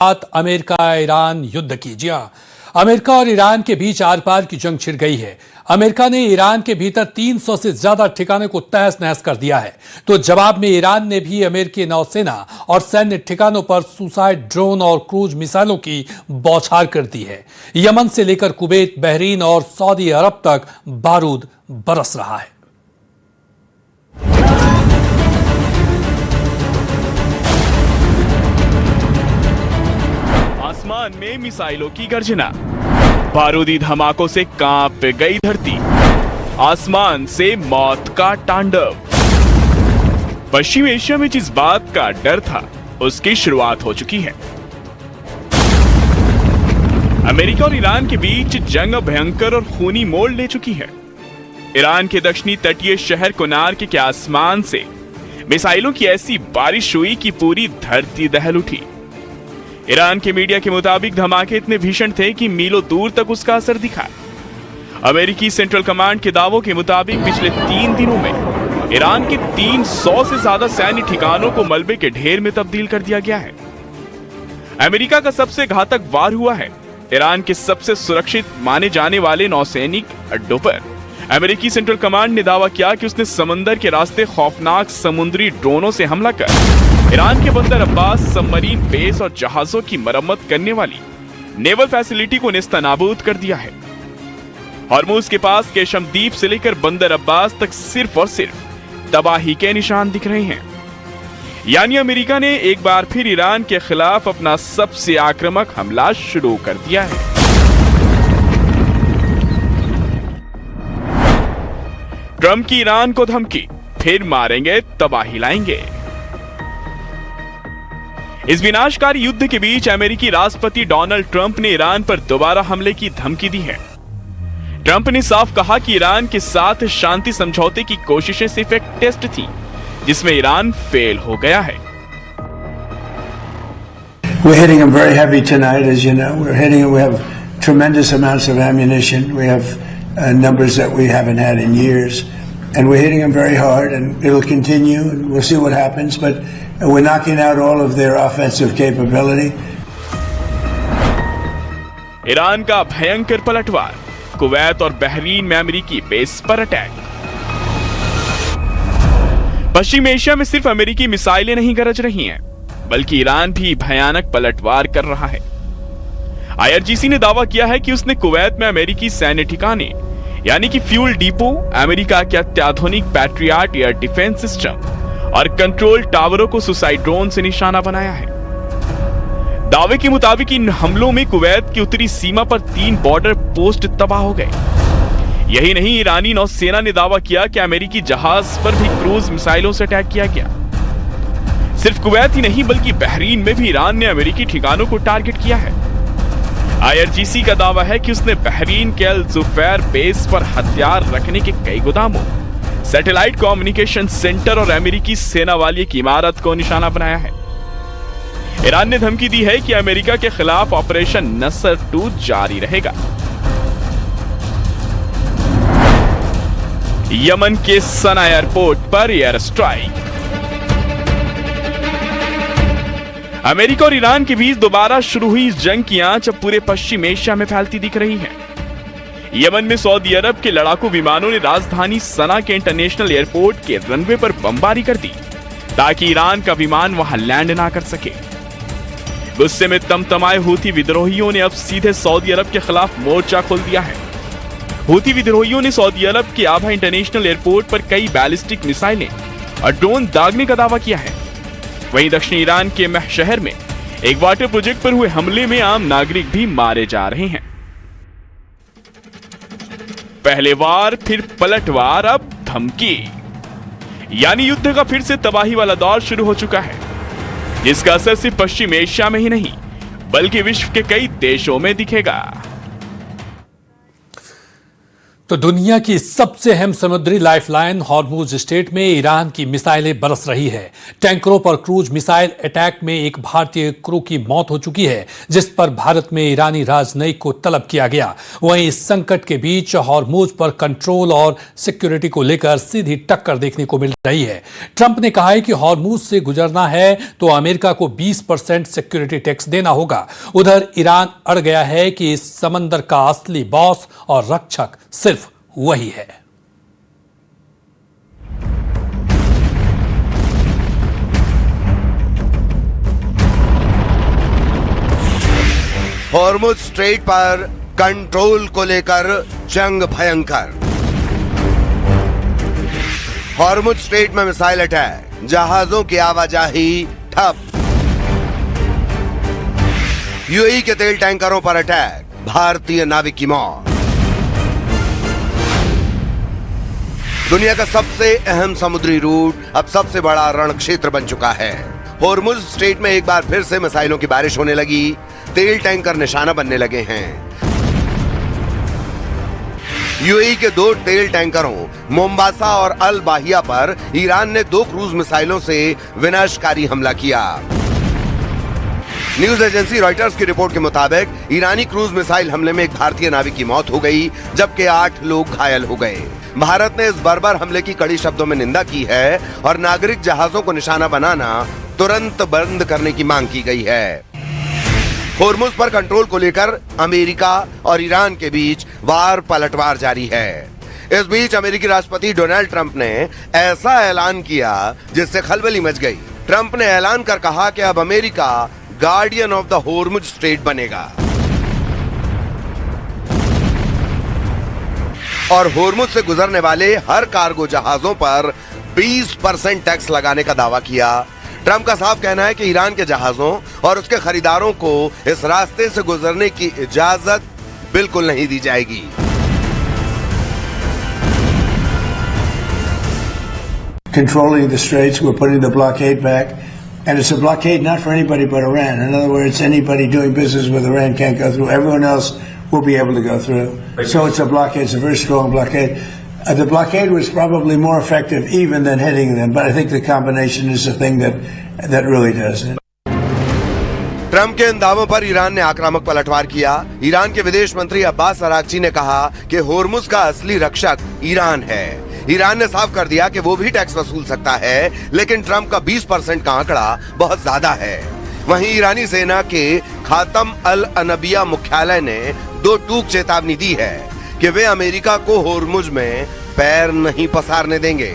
बात America Iran युद्ध की। जी हां, अमेरिका और ईरान के बीच आर पार की जंग छिड़ गई है। अमेरिका ने ईरान के भीतर 300 से ज्यादा ठिकाने को तहस नहस कर दिया है, तो जवाब में ईरान ने भी अमेरिकी नौसेना और सैन्य ठिकानों पर सुसाइड ड्रोन और क्रूज मिसाइलों की बौछार कर दी है। यमन से लेकर कुवैत, बहरीन और सऊदी अरब तक बारूद बरस रहा है। आसमान में मिसाइलों की गर्जना, बारूदी धमाकों से कांप गई धरती, आसमान से मौत का तांडव। पश्चिम एशिया में जिस बात का डर था, उसकी शुरुआत हो चुकी है। अमेरिका और ईरान के बीच जंग भयंकर और खूनी मोड़ ले चुकी है। ईरान के दक्षिणी तटीय शहर कोनार्क के आसमान से मिसाइलों की ऐसी बारिश हुई कि पूरी धरती दहल उठी। ईरान के मीडिया के मुताबिक धमाके इतने भीषण थे कि मीलों दूर तक उसका असर दिखा। अमेरिकी सेंट्रल कमांड के दावों के मुताबिक पिछले 3 दिनों में ईरान के 300 से ज्यादा सैन्य ठिकानों को मलबे के ढेर में तब्दील कर दिया गया है। अमेरिका का सबसे घातक वार हुआ है। ईरान के सबसे सुरक्षित माने जाने वाले नौसैनिक अड्डों पर अमेरिकी सेंट्रल कमांड ने दावा किया कि उसने समंदर के रास्ते खौफनाक समुद्री ड्रोनों से हमला कर ईरान के बंदर अब्बास सबमरीन बेस और जहाजों की मरम्मत करने वाली नेवल फैसिलिटी को नेस्तनाबूद कर दिया है। हॉर्मुज के पास केशमद्वीप से लेकर बंदर अब्बास तक सिर्फ और सिर्फ तबाही के निशान दिख रहे हैं। यानी अमेरिका ने एक बार फिर ईरान के खिलाफ अपना सबसे आक्रामक हमला शुरू कर दिया है। ट्रंप की ईरान को धमकी, फिर मारेंगे तबाही लाएंगे। इस विनाशकारी युद्ध के बीच अमेरिकी राष्ट्रपति डोनाल्ड ट्रंप ने ईरान पर दोबारा हमले की धमकी दी है। ट्रंप ने साफ कहा कि ईरान के साथ शांति समझौते की कोशिशें सिर्फ एक टेस्ट थी, जिसमें ईरान फेल हो गया है। We're hitting them very heavy tonight, as you know. We're hitting them. We have tremendous amounts of ammunition. We have numbers that we haven't had in years, and we're hitting them very hard. And it'll continue, and we'll see what happens. But we're knocking out all of their offensive capability. Iran का भयंकर पलटवार, Kuwait और Bahrain में अमेरिकी base पर attack. पश्चिम Asia में सिर्फ अमेरिकी मिसाइलें नहीं गरज रही हैं, बल्कि ईरान भी भयानक पलटवार कर रहा है। आईआरजीसी ने दावा किया है कि उसने कुवैत में अमेरिकी सैन्य ठिकाने यानी कि फ्यूल डिपो, अमेरिका के अत्याधुनिक पैट्रियट एयर डिफेंस सिस्टम और कंट्रोल टावरों को सुसाइड ड्रोन से निशाना बनाया है। दावे के मुताबिक इन हमलों में कुवैत की उत्तरी सीमा पर 3 बॉर्डर पोस्ट तबाह हो गए। यही नहीं, ईरानी नौसेना ने दावा किया कि अमेरिकी जहाज पर भी क्रूज मिसाइलों से अटैक किया गया। सिर्फ कुवैत ही नहीं, बल्कि बहरीन में भी ईरान ने अमेरिकी ठिकानों को टारगेट किया है। आईआरजीसी का दावा है कि उसने बहरीन के अल जुफैर बेस पर हथियार रखने के कई गोदामों, सैटेलाइट कम्युनिकेशन सेंटर और अमेरिकी सेना वाली एक इमारत को निशाना बनाया है। ईरान ने धमकी दी है कि अमेरिका के खिलाफ ऑपरेशन नसर 2 जारी रहेगा। यमन के सना एयरपोर्ट पर एयर स्ट्राइक। अमेरिका और ईरान के बीच दोबारा शुरू हुई इस जंग की आंच अब पूरे पश्चिम एशिया में फैलती दिख रही है। यमन में सऊदी अरब के लड़ाकू विमानों ने राजधानी सना के इंटरनेशनल एयरपोर्ट के रनवे पर बमबारी कर दी, ताकि ईरान का विमान वहां लैंड ना कर सके। गुस्से में तमतमाए हूथी विद्रोहियों ने अब सीधे सऊदी अरब के खिलाफ मोर्चा खोल दिया है। हूथी विद्रोहियों ने सऊदी अरब के आभा इंटरनेशनल एयरपोर्ट पर कई बैलिस्टिक मिसाइलें और ड्रोन दागने का दावा किया है। वहीं दक्षिणी ईरान के मह शहर में एक वाटर प्रोजेक्ट पर हुए हमले में आम नागरिक भी मारे जा रहे हैं। पहले वार, फिर पलटवार, अब धमकी। यानी युद्ध का फिर से तबाही वाला दौर शुरू हो चुका है, जिसका असर सिर्फ पश्चिम एशिया में ही नहीं, बल्कि विश्व के कई देशों में दिखेगा। तो दुनिया की सबसे अहम समुद्री लाइफलाइन हॉर्मुज स्ट्रेट में ईरान की मिसाइलें बरस रही है। टैंकरों पर क्रूज मिसाइल अटैक में एक भारतीय क्रू की मौत हो चुकी है, जिस पर भारत में ईरानी राजनयिक को तलब किया गया। वहीं इस संकट के बीच हॉर्मुज पर कंट्रोल और सिक्योरिटी को लेकर सीधी टक्कर देखने को मिल रही है। ट्रंप ने कहा है कि हॉर्मुज से गुजरना है तो अमेरिका को 20% सिक्योरिटी टैक्स देना होगा। उधर ईरान अड़ गया है कि इस समंदर का असली बॉस और रक्षक सिर्फ वही है। हॉर्मुज स्ट्रेट पर कंट्रोल को लेकर जंग भयंकर। हॉर्मुज स्ट्रेट में मिसाइल अटैक, जहाजों की आवाजाही ठप। यूएई के तेल टैंकरों पर अटैक, भारतीय नाविक की मौत। दुनिया का सबसे अहम समुद्री रूट अब सबसे बड़ा रण क्षेत्र बन चुका है। हॉर्मुज स्ट्रेट में एक बार फिर से मिसाइलों की बारिश होने लगी, तेल टैंकर निशाना बनने लगे हैं। यूएई के 2 तेल टैंकरों मोम्बासा और अल बाहिया पर ईरान ने 2 क्रूज मिसाइलों से विनाशकारी हमला किया। न्यूज एजेंसी रॉयटर्स की रिपोर्ट के मुताबिक ईरानी क्रूज मिसाइल हमले में एक भारतीय नाविक की मौत हो गई, जबकि 8 लोग घायल हो गए। भारत ने इस बर्बर हमले की कड़ी शब्दों में निंदा की है और नागरिक जहाजों को निशाना बनाना तुरंत बंद करने की मांग की गई है। हॉर्मुज पर कंट्रोल को लेकर अमेरिका और ईरान के बीच वार पलटवार जारी है। इस बीच अमेरिकी राष्ट्रपति डोनाल्ड ट्रंप ने ऐसा ऐलान किया जिससे खलबली मच गई। ट्रंप ने ऐलान कर कहा कि अब America guardian of the Hormuz strait बनेगा और हॉर्मुज से गुजरने वाले हर कार्गो जहाजों पर 20% टैक्स लगाने का दावा किया। ट्रंप का साफ कहना है कि ईरान के जहाजों और उसके खरीदारों को इस रास्ते से गुजरने की इजाजत बिल्कुल नहीं दी जाएगी। Controlling the straits, we're putting the blockade back, and it's a blockade not for anybody but Iran. In other words, anybody doing business with Iran can't go through. Everyone else will be able to go through. So it's a blockade. It's a very strong blockade. The blockade was probably more effective even than hitting them, but I think the combination is the thing that really does it. Trump के इन दावों पर Iran ने आक्रामक पलटवार किया। Iran के विदेश मंत्री अब्बास अरागची ने कहा कि हॉर्मुज का असली रक्षक ईरान है। ईरान ने साफ कर दिया कि वो भी टैक्स वसूल सकता है, लेकिन ट्रंप का 20% का आंकड़ा बहुत ज्यादा है। वहीं ईरानी सेना के खातम अल अनबिया मुख्यालय ने 2 टूक चेतावनी दी है कि वे अमेरिका को हॉर्मुज में पैर नहीं पसारने देंगे।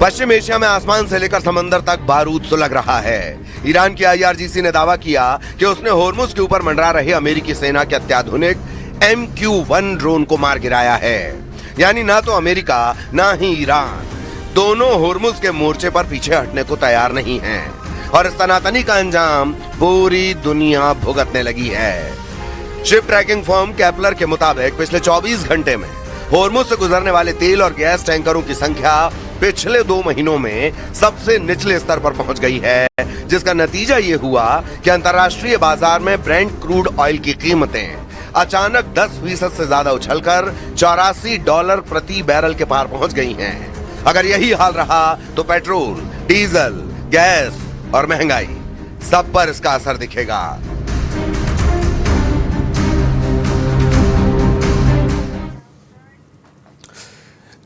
पश्चिम एशिया में आसमान से लेकर समंदर तक बारूद सुलग रहा है। ईरान की IRGC ने दावा किया कि उसने हॉर्मुज के ऊपर मंडरा रहे अमेरिकी सेना के अत्याधुनिक MQ-1 ड्रोन को मार गिराया है। यानी ना तो अमेरिका ना ही ईरान दोनों हॉर्मुज के मोर्चे पर पीछे हटने को तैयार नहीं हैं और इस तनातनी का अंजाम पूरी दुनिया भुगतने लगी है। शिप ट्रैकिंग फर्म केपलर के मुताबिक पिछले 24 घंटे में हॉर्मुज से गुजरने वाले तेल और गैस टैंकरों की संख्या पिछले 2 महीनों में सबसे निचले स्तर पर पहुंच गई है, जिसका नतीजा ये हुआ कि अंतर्राष्ट्रीय बाजार में ब्रेंट क्रूड ऑयल की कीमतें अचानक 10% से ज्यादा उछलकर $84 प्रति बैरल के पार पहुंच गई हैं। अगर यही हाल रहा तो पेट्रोल, डीजल, गैस और महंगाई सब पर इसका असर दिखेगा।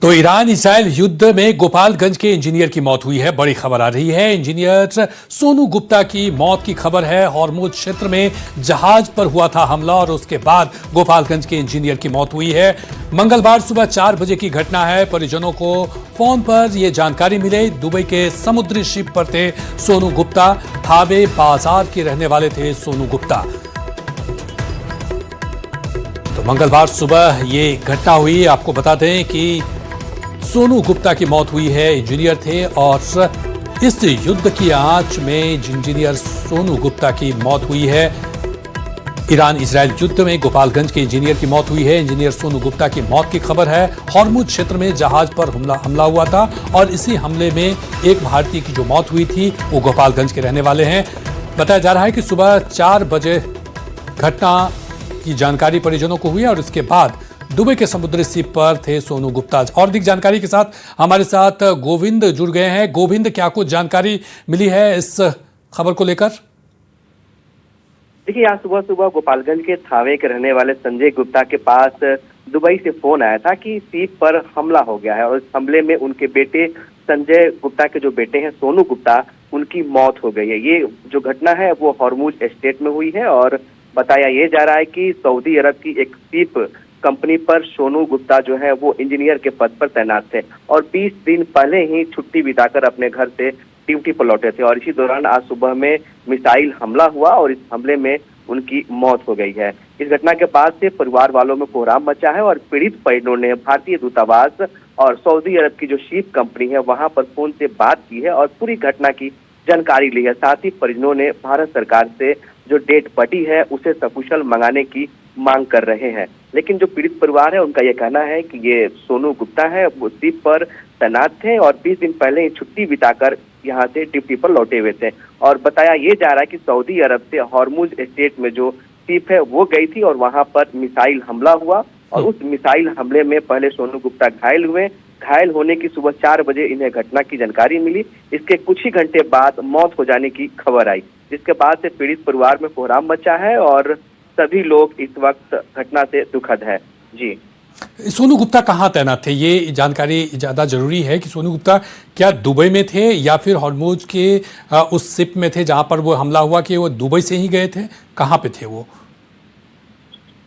तो ईरान इजराइल युद्ध में गोपालगंज के इंजीनियर की मौत हुई है। बड़ी खबर आ रही है। इंजीनियर सोनू गुप्ता की मौत की खबर है। हॉर्मुज क्षेत्र में जहाज पर हुआ था हमला और उसके बाद गोपालगंज के इंजीनियर की मौत हुई है। मंगलवार सुबह 4 बजे की घटना है। परिजनों को फोन पर यह जानकारी मिली। दुबई के समुद्री शिप पर थे सोनू गुप्ता। थावे बाजार के रहने वाले थे सोनू गुप्ता। तो मंगलवार सुबह ये घटना हुई। आपको बता दें कि सोनू गुप्ता की मौत हुई है। इंजीनियर थे और इस युद्ध की आंच में इंजीनियर सोनू गुप्ता की मौत हुई है। ईरान इजराइल युद्ध में गोपालगंज के इंजीनियर की मौत हुई है। इंजीनियर सोनू गुप्ता की मौत की खबर है। हॉर्मुज क्षेत्र में जहाज पर हमला हुआ था और इसी हमले में एक भारतीय की जो मौत हुई थी वो गोपालगंज के रहने वाले हैं। बताया जा रहा है कि सुबह 4 बजे घटना की जानकारी परिजनों को हुई और इसके बाद दुबई के समुद्री सीप पर थे सोनू गुप्ता। और अधिक जानकारी के साथ हमारे साथ गोविंद जुड़ गए हैं। गोविंद, क्या कुछ जानकारी मिली है इस खबर को लेकर? देखिए, आज सुबह सुबह गोपालगंज के थावे के रहने वाले संजय गुप्ता के पास दुबई से फोन आया था कि सीप पर हमला हो गया है और इस हमले में उनके बेटे संजय गुप्ता के जो बेटे हैं सोनू गुप्ता, उनकी मौत हो गई है। ये जो घटना है वो हॉर्मुज एस्टेट में हुई है और बताया ये जा रहा है कि सऊदी अरब की एक सीप कंपनी पर सोनू गुप्ता जो है वो इंजीनियर के पद पर तैनात थे और 20 दिन पहले ही छुट्टी बिताकर अपने घर से ड्यूटी पर लौटे थे और इसी दौरान आज सुबह में मिसाइल हमला हुआ और इस हमले में उनकी मौत हो गई है। इस घटना के बाद से परिवार वालों में कोहराम मचा है और पीड़ित परिजनों ने भारतीय दूतावास और सऊदी अरब की जो शिप कंपनी है वहां पर फोन से बात की है और पूरी घटना की जानकारी ली है। साथ ही परिजनों ने भारत सरकार से जो डेड बॉडी है उसे सकुशल मंगाने की मांग कर रहे हैं। लेकिन जो पीड़ित परिवार है उनका यह कहना है कि ये सोनू गुप्ता है, वो सीप पर तैनात थे और 20 दिन पहले ही छुट्टी बिताकर यहाँ से ड्यूटी पर लौटे हुए थे और बताया ये जा रहा है कि सऊदी अरब से हॉर्मुज एस्टेट में जो सीप है वो गई थी और वहां पर मिसाइल हमला हुआ और उस मिसाइल हमले में पहले सोनू गुप्ता घायल हुए। घायल होने की सुबह 4 बजे इन्हें घटना की जानकारी मिली। इसके कुछ ही घंटे बाद मौत हो जाने की खबर आई, जिसके बाद से पीड़ित परिवार में कोहराम मचा है और सभी लोग इस वक्त घटना से दुखद है। जी, सोनू गुप्ता कहाँ तैनात थे, ये जानकारी ज्यादा जरूरी है कि सोनू गुप्ता क्या दुबई में थे या फिर हॉर्मुज के उस शिप में थे जहां पर वो हमला हुआ, कि वो दुबई से ही गए थे, कहाँ पे थे वो?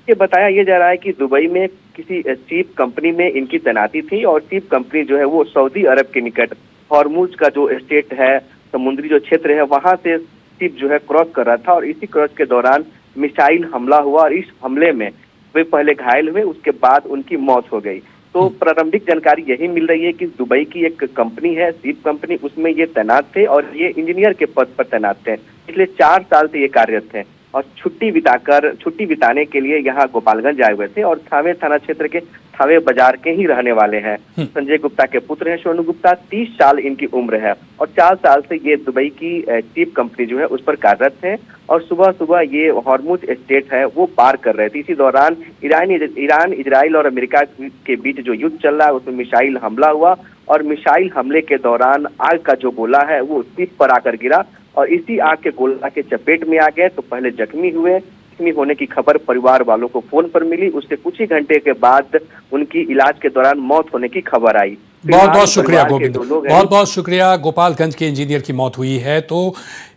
ये बताया ये जा रहा है कि दुबई में किसी शिप कंपनी में इनकी तैनाती थी और शिप कंपनी जो है वो सऊदी अरब के निकट हॉर्मुज का जो स्टेट है, समुद्री जो क्षेत्र है, वहां से शिप जो है क्रॉस कर रहा था और इसी क्रॉस के दौरान मिसाइल हमला हुआ और इस हमले में वे पहले घायल हुए, उसके बाद उनकी मौत हो गई। तो प्रारंभिक जानकारी यही मिल रही है कि दुबई की एक कंपनी है शिप कंपनी, उसमें ये तैनात थे और ये इंजीनियर के पद पर तैनात थे। पिछले 4 साल से ये कार्यरत थे और छुट्टी बिताने के लिए यहाँ गोपालगंज आए हुए थे और थावे थाना क्षेत्र के थावे बाजार के ही रहने वाले हैं। संजय गुप्ता के पुत्र हैं सोनू गुप्ता, 30 साल इनकी उम्र है और 4 साल से ये दुबई की शिप कंपनी जो है उस पर कार्यरत थे और सुबह सुबह ये हॉर्मुज एस्टेट है वो पार कर रहे थे। इसी दौरान ईरान इजराइल और अमेरिका के बीच जो युद्ध चल रहा है उसमें मिसाइल हमला हुआ और मिसाइल हमले के दौरान आग का जो गोला है वो शिप पर आकर गिरा और इसी आग के गोला के चपेट में आ गए तो पहले जख्मी हुए। जख्मी होने की खबर परिवार वालों को फोन पर मिली, उससे कुछ ही घंटे के बाद उनकी इलाज के दौरान मौत होने की खबर आई। बहुत बहुत शुक्रिया गोविंद, बहुत बहुत शुक्रिया। गोपालगंज के इंजीनियर की मौत हुई है तो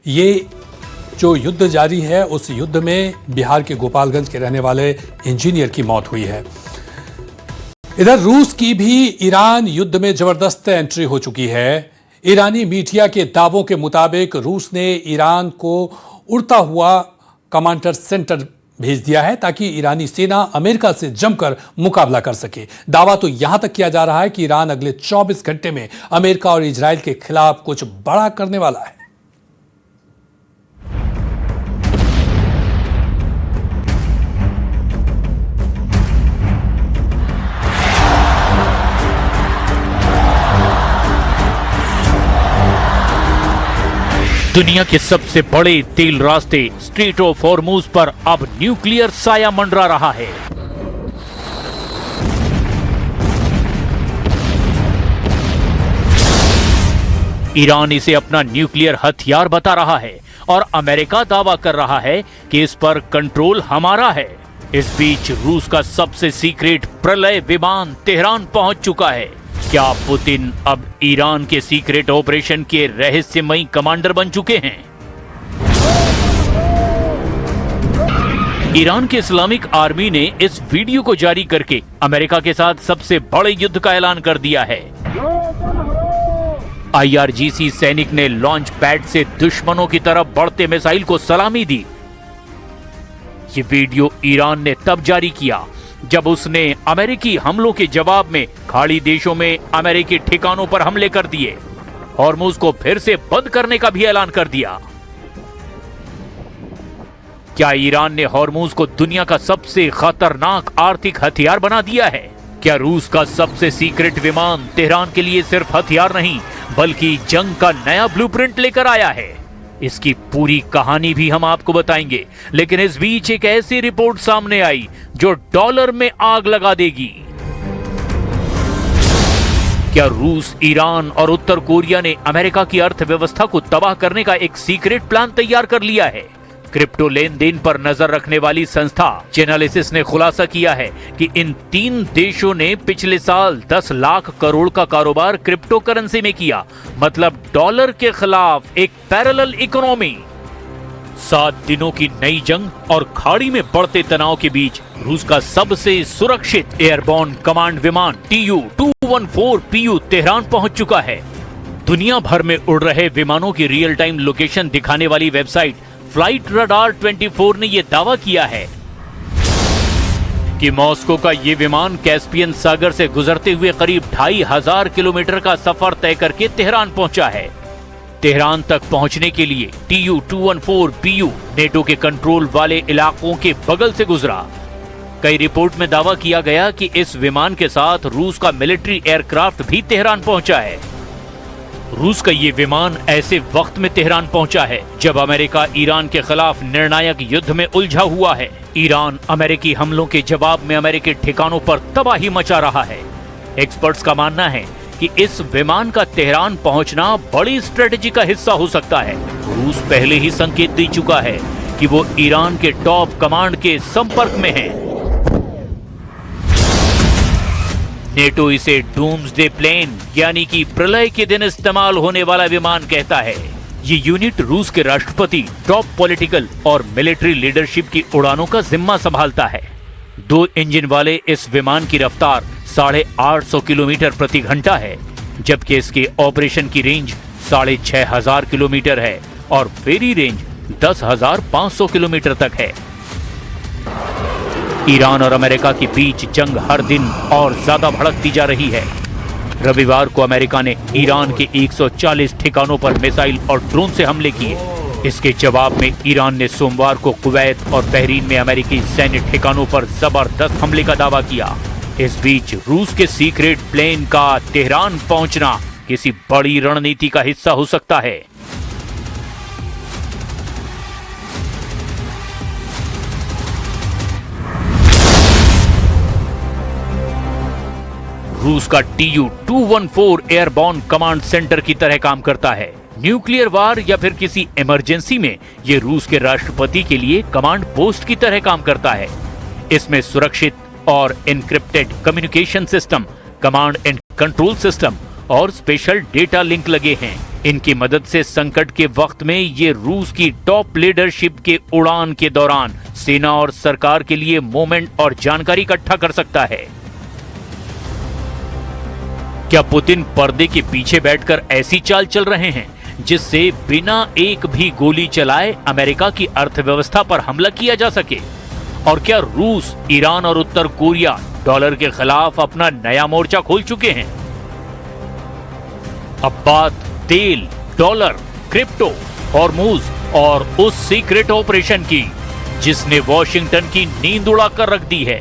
ये जो युद्ध जारी है उस युद्ध में बिहार के गोपालगंज के रहने वाले इंजीनियर की मौत हुई है। इधर रूस की भी ईरान युद्ध में जबरदस्त एंट्री हो चुकी है। ईरानी मीडिया के दावों के मुताबिक रूस ने ईरान को उड़ता हुआ कमांडर सेंटर भेज दिया है ताकि ईरानी सेना अमेरिका से जमकर मुकाबला कर सके। दावा तो यहां तक किया जा रहा है कि ईरान अगले 24 घंटे में अमेरिका और इजराइल के खिलाफ कुछ बड़ा करने वाला है। दुनिया के सबसे बड़े तेल रास्ते स्ट्रेट ऑफ हॉर्मुज पर अब न्यूक्लियर साया मंडरा रहा है। ईरान इसे अपना न्यूक्लियर हथियार बता रहा है और अमेरिका दावा कर रहा है कि इस पर कंट्रोल हमारा है। इस बीच रूस का सबसे सीक्रेट प्रलय विमान तेहरान पहुंच चुका है। क्या पुतिन अब ईरान के सीक्रेट ऑपरेशन के रहस्यमयी कमांडर बन चुके हैं? ईरान के इस्लामिक आर्मी ने इस वीडियो को जारी करके अमेरिका के साथ सबसे बड़े युद्ध का ऐलान कर दिया है। IRGC सैनिक ने लॉन्च पैड से दुश्मनों की तरफ बढ़ते मिसाइल को सलामी दी। ये वीडियो ईरान ने तब जारी किया जब उसने अमेरिकी हमलों के जवाब में खाड़ी देशों में अमेरिकी ठिकानों पर हमले कर दिए। हॉर्मुज को फिर से बंद करने का भी ऐलान कर दिया। क्या ईरान ने हॉर्मुज को दुनिया का सबसे खतरनाक आर्थिक हथियार बना दिया है? क्या रूस का सबसे सीक्रेट विमान तेहरान के लिए सिर्फ हथियार नहीं बल्कि जंग का नया ब्लूप्रिंट लेकर आया है? इसकी पूरी कहानी भी हम आपको बताएंगे, लेकिन इस बीच एक ऐसी रिपोर्ट सामने आई जो डॉलर में आग लगा देगी। क्या रूस, ईरान और उत्तर कोरिया ने अमेरिका की अर्थव्यवस्था को तबाह करने का एक सीक्रेट प्लान तैयार कर लिया है? क्रिप्टो लेन देन पर नजर रखने वाली संस्था चेनालिसिस ने खुलासा किया है कि इन 3 देशों ने पिछले साल 10 लाख करोड़ का कारोबार क्रिप्टो करेंसी में किया, मतलब डॉलर के खिलाफ एक पैरेलल इकोनॉमी। 7 दिनों की नई जंग और खाड़ी में बढ़ते तनाव के बीच रूस का सबसे सुरक्षित एयरबोर्न कमांड विमान Tu-214PU तेहरान पहुंच चुका है। दुनिया भर में उड़ रहे विमानों की रियल टाइम लोकेशन दिखाने वाली वेबसाइट फ्लाइट रडार 24 ने यह दावा किया है कि मॉस्को का यह विमान कैस्पियन सागर से गुजरते हुए करीब 2500 किलोमीटर का सफर तय करके तेहरान पहुंचा है। तेहरान तक पहुंचने के लिए Tu-214PU नेटो के कंट्रोल वाले इलाकों के बगल से गुजरा। कई रिपोर्ट में दावा किया गया कि इस विमान के साथ रूस का मिलिट्री एयरक्राफ्ट भी तेहरान पहुंचा है। रूस का ये विमान ऐसे वक्त में तेहरान पहुंचा है जब अमेरिका ईरान के खिलाफ निर्णायक युद्ध में उलझा हुआ है। ईरान अमेरिकी हमलों के जवाब में अमेरिकी ठिकानों पर तबाही मचा रहा है। एक्सपर्ट्स का मानना है कि इस विमान का तेहरान पहुंचना बड़ी स्ट्रेटेजी का हिस्सा हो सकता है। रूस पहले ही संकेत दे चुका है कि वो ईरान के टॉप कमांड के संपर्क में है। नेटो इसे डूम्सडे प्लेन यानी कि प्रलय के दिन इस्तेमाल होने वाला विमान कहता है। ये यूनिट रूस के राष्ट्रपति, टॉप पॉलिटिकल और मिलिट्री लीडरशिप की उड़ानों का जिम्मा संभालता है। 2 इंजन वाले इस विमान की रफ्तार 850 किलोमीटर प्रति घंटा है, जबकि इसके ऑपरेशन की रेंज 6500 किलोमीटर है और फेरी रेंज 10,500 किलोमीटर तक है। ईरान और अमेरिका के बीच जंग हर दिन और ज्यादा भड़कती जा रही है। रविवार को अमेरिका ने ईरान के 140 ठिकानों पर मिसाइल और ड्रोन से हमले किए। इसके जवाब में ईरान ने सोमवार को कुवैत और बहरीन में अमेरिकी सैन्य ठिकानों पर जबरदस्त हमले का दावा किया। इस बीच रूस के सीक्रेट प्लेन का तेहरान पहुंचना किसी बड़ी रणनीति का हिस्सा हो सकता है। रूस का Tu-214 एयरबोर्न कमांड सेंटर की तरह काम करता है। न्यूक्लियर वार या फिर किसी इमरजेंसी में यह रूस के राष्ट्रपति के लिए कमांड पोस्ट की तरह काम करता है। इसमें सुरक्षित और encrypted communication system, command and control system और स्पेशल डेटा लिंक लगे हैं। इनकी मदद से संकट के वक्त में ये रूस की टॉप लीडरशिप के उड़ान के दौरान सेना और सरकार के लिए मूवमेंट और जानकारी इकट्ठा कर सकता है। क्या पुतिन पर्दे के पीछे बैठकर ऐसी चाल चल रहे हैं जिससे बिना एक भी गोली चलाए अमेरिका की अर्थव्यवस्था पर हमला किया जा सके? और क्या रूस, ईरान और उत्तर कोरिया डॉलर के खिलाफ अपना नया मोर्चा खोल चुके हैं? अब बात तेल, डॉलर, क्रिप्टो, हॉर्मुज और उस सीक्रेट ऑपरेशन की जिसने वॉशिंगटन की नींद उड़ाकर रख दी है।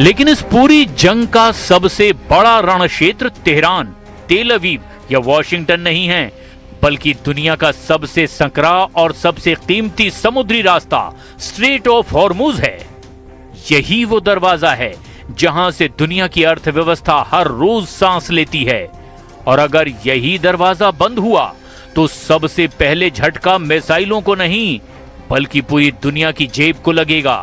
लेकिन इस पूरी जंग का सबसे बड़ा रण क्षेत्र तेहरान, तेल अवीव या वॉशिंगटन नहीं है, बल्कि दुनिया का सबसे संकरा और सबसे कीमती समुद्री रास्ता स्ट्रेट ऑफ हॉर्मुज है। यही वो दरवाजा है जहां से दुनिया की अर्थव्यवस्था हर रोज सांस लेती है। और अगर यही दरवाजा बंद हुआ तो सबसे पहले झटका मिसाइलों को नहीं बल्कि पूरी दुनिया की जेब को लगेगा।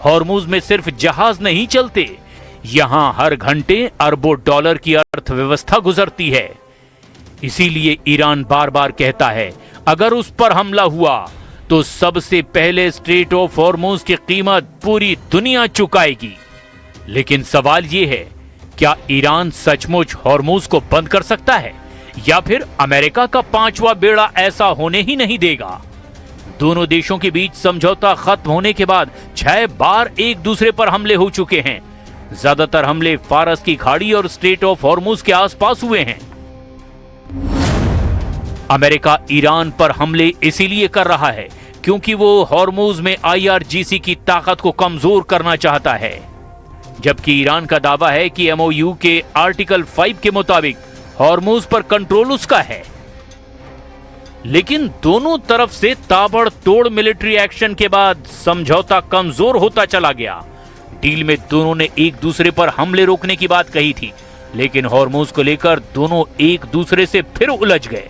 हॉर्मुज में सिर्फ जहाज नहीं चलते, यहां हर घंटे अरबों डॉलर की अर्थव्यवस्था गुजरती है। इसीलिए ईरान बार बार कहता है अगर उस पर हमला हुआ तो सबसे पहले स्ट्रेट ऑफ हॉर्मुज की कीमत पूरी दुनिया चुकाएगी। लेकिन सवाल यह है, क्या ईरान सचमुच हॉर्मुज को बंद कर सकता है या फिर अमेरिका का 5वां बेड़ा ऐसा होने ही नहीं देगा? दोनों देशों के बीच समझौता खत्म होने के बाद 6 बार एक दूसरे पर हमले हो चुके हैं। ज्यादातर हमले फारस की खाड़ी और स्ट्रेट ऑफ हॉर्मुज के आसपास हुए हैं। अमेरिका ईरान पर हमले इसीलिए कर रहा है क्योंकि वो हॉर्मुज में IRGC की ताकत को कमजोर करना चाहता है, जबकि ईरान का दावा है कि MOU के आर्टिकल 5 के मुताबिक हॉर्मुज पर कंट्रोल उसका है। लेकिन दोनों तरफ से ताबड़तोड़ मिलिट्री एक्शन के बाद समझौता कमजोर होता चला गया। डील में दोनों ने एक दूसरे पर हमले रोकने की बात कही थी, लेकिन हॉर्मुज को लेकर दोनों एक दूसरे से फिर उलझ गए।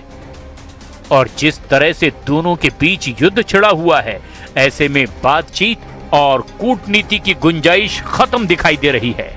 और जिस तरह से दोनों के बीच युद्ध छिड़ा हुआ है, ऐसे में बातचीत और कूटनीति की गुंजाइश खत्म दिखाई दे रही है।